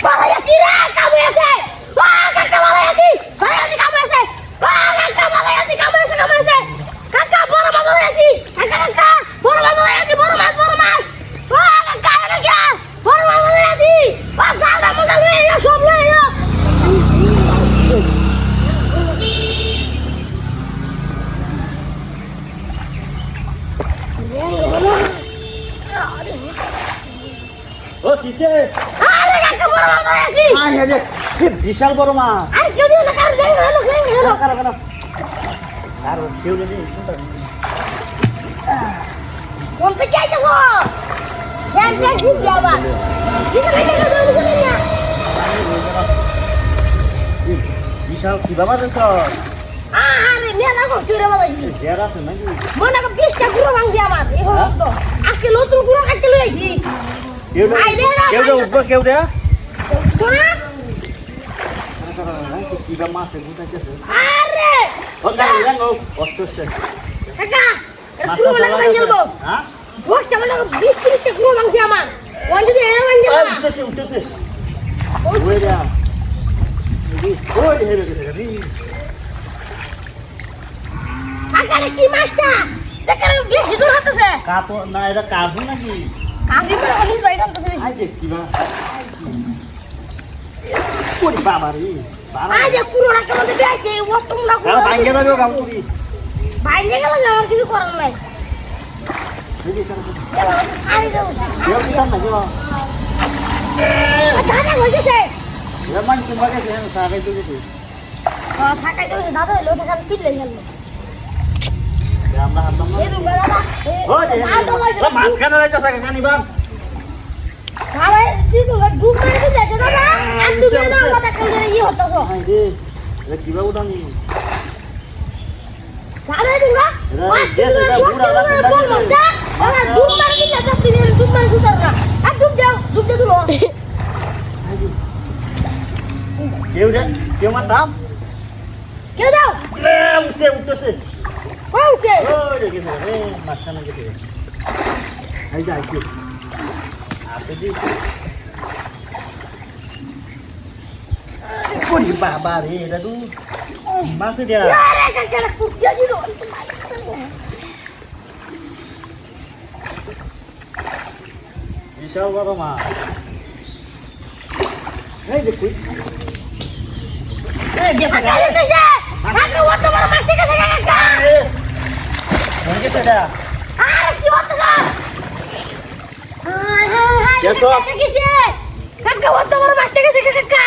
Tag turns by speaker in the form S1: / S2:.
S1: পালাই আছি রে, কামে আছে। কাকা পালাই আছি, কামে আছে। কাকা পালাই আছি, কামে আছে। কাকা বড় মাছ পালাই আছি। কাকা বড় মাছ পালাই আছি, বড় মাছ। কাকা এনে কে? বড় মাছ পালাই আছি। জালটা মোটা লয়ে আইও, সব লয়ে আইও।
S2: ও কিছে
S1: আরে কাকা বড় মাছ পালাই আছি।
S2: আরে রে বিশাল বড় মাছ
S1: আরে কেউ দিও না, কার দেই হলো।
S2: কারা আর কেউ নেই
S1: কোন পে যাইতে গো? দেখ ঘুম যাবা। দিতে লাগে না।
S2: বিশাল কি বাবা দেখো
S1: আরে মেলা করছি রে বাবা।
S2: জের আছে নাকি
S1: মনে কর 20টা গুঁড়ো ভাঙছি আমার। এখন তো আজকে নতুন গুঁড়ো কাটতে লই আইছি।
S2: কেউ উঠবো কেউ রে
S1: শোনা?
S2: কি বা মাছ গুটাইতেছে
S1: আরে
S2: ও গাড়ি রাঙ্গো অষ্টছে
S1: কাকা গুঁড়ো লাগা ভাঙলবো।
S2: হ্যাঁ
S1: 10টা মানে 20-30টা গুঁড়ো ভাঙছি আমার। ওই যদি এর ভাঙছে না।
S2: উঠতেছে ওই রে ওই হেরে গেছে রে
S1: কাকা কি মাছটা? দেখেন বেশি দূর হতেছে।
S2: কাপ না এটা কাবু নাকি
S1: কাকি করে অনেক বাইরে হতেছে বেশি।
S2: আই দেখ কি বা ওরে বাবা রে বাবা
S1: আজ পুরোটা কেমন বেশি ও তোমরা
S2: আর ভাঙ্গে যাবে গাম করি
S1: বাইরে গেলে আমার কিছু করার নাই।
S2: দেখি কেন
S1: সারি দেবো।
S2: কেউ কি কাম নাকি বা
S1: দাদা হয়ে গেছে।
S2: এ মান কি বাগে দেন সারাই তো গেছে
S1: থাকাই দেবো দাদা হইলো থাকা পিলে গেল।
S2: আমরা হাতলাম না
S1: এই রুম দাদা
S2: ও যে মাছ কেন রাইতা থাকে কানি বা
S1: খাবে দিদু ডুব মেরে দিতে দাদা আর ডুবে না কথা কইলে ই হতো গো।
S2: আই রে এ কি বা উঠানি
S1: খাবে দিবা মাছ দিবা দাদা ডুব মেরে দিতে সব দিন ডুব মেরে দিতে না আর ডুব দে দিলো।
S2: কেউ রে কেউ মাতাম
S1: কেউ দাও
S2: এ উঠতেছে
S1: ওকে
S2: ওই রে গেছে রে মাছ কেন গেছে আই যা আইছি আপে দি ওরে বাবা রে দাদু মাছ দিয়া
S1: আরে কাকা কুকিয়া দিলো।
S2: বিশাল বড় মাছ এই যে কই এই গেছে
S1: কাকা গেছে কাকা ও তো বড় মাছ থেকে কাকা
S2: এই গেছে দা
S1: আরে কি হতো গো? হায় হায় হায়
S2: গেছো?
S1: কাকা ও তো বড় মাছ থেকে কাকা